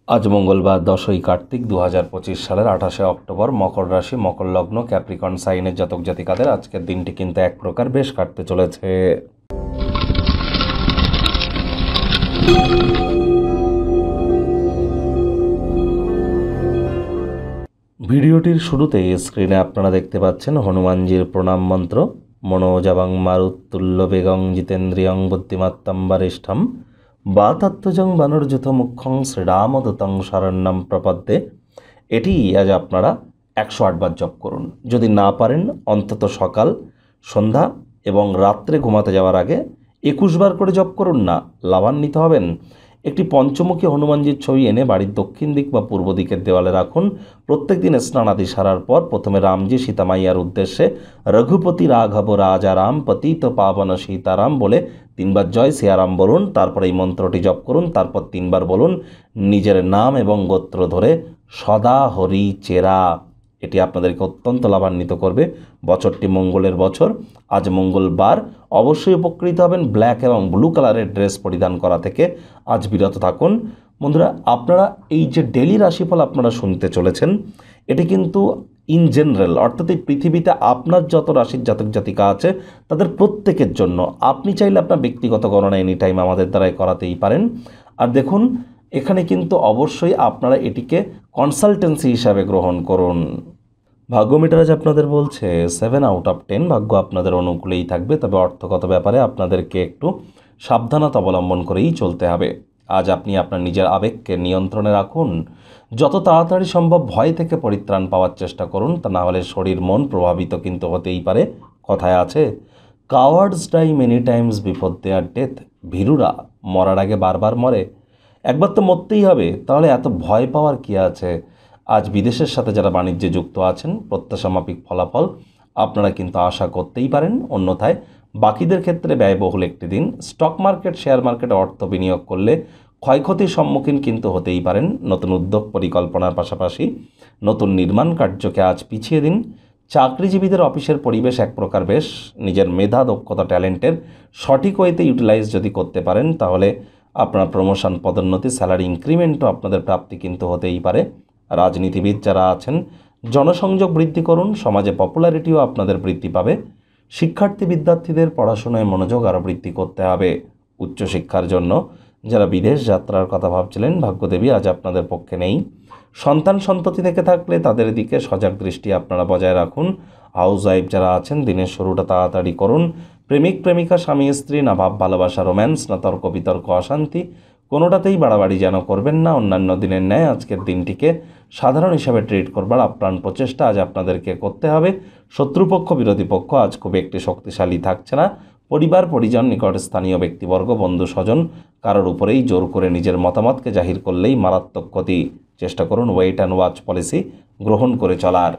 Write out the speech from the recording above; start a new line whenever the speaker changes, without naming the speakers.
আজ মঙ্গলবার 10ই কার্তিক 2025 সালের 28শে অক্টোবর। মকর রাশি, মকর লগ্ন, ক্যাপ্রিকন সাইনের জাতক জাতিকাদের আজকের দিনটি কিন্তু এক প্রকার বেশ কাটতে চলেছে। ভিডিওটির শুরুতে স্ক্রিনে আপনারা দেখতে পাচ্ছেন হনুমানজির প্রণাম মন্ত্র। মনোজাবং মারুত্তুল্য বেগং জিতেন্দ্রিয়ং বুদ্ধিমত্তম বরিষ্ঠম বাতাত্মজং বানর্যুত মুখ্যং শ্রীরামদূতং শরণ্যম প্রপদ্যে। এটি আজ আপনারা 108 বার জপ করুন। যদি না পারেন অন্তত সকাল, সন্ধ্যা এবং রাত্রে ঘুমাতে যাওয়ার আগে 21 বার করে জপ করুন না, লাভান্বিত হবেন। একটি পঞ্চমুখী হনুমানজির ছবি এনে বাড়ির দক্ষিণ দিক বা পূর্ব দিকের দেওয়ালে রাখুন। প্রত্যেক দিন স্নানাদি সারার পর প্রথমে রামজি সীতামাইয়ার উদ্দেশ্যে রঘুপতি রাঘব রাজা রাম পতিত পাবন সীতারাম বলে 3 বার জয় সিয়ারাম বলুন। তারপর এই মন্ত্রটি জপ করুন। তারপর 3 বার বলুন নিজের নাম এবং গোত্র ধরে সদা হরি চেরা। এটি আপনাদেরকে অত্যন্ত লাভান্বিত করবে। বছরটি মঙ্গলের বছর। আজ মঙ্গলবার, অবশ্যই উপকৃত হবেন। ব্ল্যাক এবং ব্লু কালারের ড্রেস পরিধান করা থেকে আজ বিরত থাকুন। বন্ধুরা, আপনারা এই যে ডেলি রাশিফল আপনারা শুনতে চলেছেন, এটি কিন্তু ইন জেনারেল, অর্থাৎ এই পৃথিবীতে আপনার যত রাশির জাতক জাতিকা আছে তাদের প্রত্যেকের জন্য। আপনি চাইলে আপনার ব্যক্তিগত গণনা এনি টাইম আমাদের দ্বারাই করাতেই পারেন। আর দেখুন, এখানে কিন্তু অবশ্যই আপনারা এটিকে কনসালটেন্সি হিসাবে গ্রহণ করুন। ভাগ্য মিটার আজ আপনাদের বলছে 7 আউট অফ 10। ভাগ্য আপনাদের অনুকূলেই থাকবে, তবে অর্থগত ব্যাপারে আপনাদেরকে একটু সাবধানতা অবলম্বন করেই চলতে হবে। আজ আপনি আপনার নিজের আবেগকে নিয়ন্ত্রণে রাখুন। যত তাড়াতাড়ি সম্ভব ভয় থেকে পরিত্রাণ পাওয়ার চেষ্টা করুন, তা না হলে শরীর মন প্রভাবিত কিন্তু হতেই পারে। কথায় আছে, cowards die many times before their death. ভীরুরা মরার আগে বারবার মরে। একবার তো মরতেই হবে, তাহলে এত ভয় পাওয়ার কী আছে। আজ বিদেশের সাথে যারা বাণিজ্যে যুক্ত আছেন, প্রত্যাশামাফিক ফলাফল আপনারা কিন্তু আশা করতেই পারেন। অন্যথায় বাকিদের ক্ষেত্রে ব্যয়বহুল একটি দিন। স্টক মার্কেট, শেয়ার মার্কেটে অর্থ বিনিয়োগ করলে ক্ষয়ক্ষতির সম্মুখীন কিন্তু হতেই পারেন। নতুন উদ্যোগ পরিকল্পনার পাশাপাশি নতুন নির্মাণ কার্যকে আজ পিছিয়ে দিন। চাকরিজীবীদের অফিসের পরিবেশ এক প্রকার বেশ। নিজের মেধা, দক্ষতা, ট্যালেন্টের সঠিক ওয়েতে ইউটিলাইজ যদি করতে পারেন, তাহলে আপনার প্রমোশন, পদোন্নতি, স্যালারি ইনক্রিমেন্টও আপনাদের প্রাপ্তি কিন্তু হতেই পারে। রাজনীতিবিদ যারা আছেন, জনসংযোগ বৃদ্ধি করুন। সমাজে পপুলারিটিও আপনাদের বৃদ্ধি পাবে। শিক্ষার্থী বিদ্যার্থীদের পড়াশোনায় মনোযোগ আরও বৃদ্ধি করতে হবে। উচ্চশিক্ষার জন্য যারা বিদেশ যাত্রার কথা ভাবছিলেন, ভাগ্যদেবী আজ আপনাদের পক্ষে নেই। সন্তান সন্ততি থেকে থাকলে তাদের দিকে সজাগ দৃষ্টি আপনারা বজায় রাখুন। হাউস ওয়াইফ যারা আছেন, দিনের শুরুটা তাড়াতাড়ি করুন। প্রেমিক প্রেমিকা, স্বামী স্ত্রী, না ভাব ভালোবাসা, রোম্যান্স, না তর্ক বিতর্ক, অশান্তি, কোনোটাতেই বাড়াবাড়ি যেন করবেন না। অন্যান্য দিনের ন্যায় আজকের দিনটিকে সাধারণ হিসাবে ট্রিট করবার আপ্রাণ প্রচেষ্টা আজ আপনাদেরকে করতে হবে। শত্রুপক্ষ, বিরোধী পক্ষ আজ খুব একটি শক্তিশালী থাকছে না। পরিবার, পরিজন, নিকট স্থানীয় ব্যক্তিবর্গ, বন্ধু স্বজন কারোর উপরেই জোর করে নিজের মতামতকে জাহির করলেই মারাত্মক ক্ষতি। চেষ্টা করুন ওয়েট অ্যান্ড ওয়াচ পলিসি গ্রহণ করে চলার।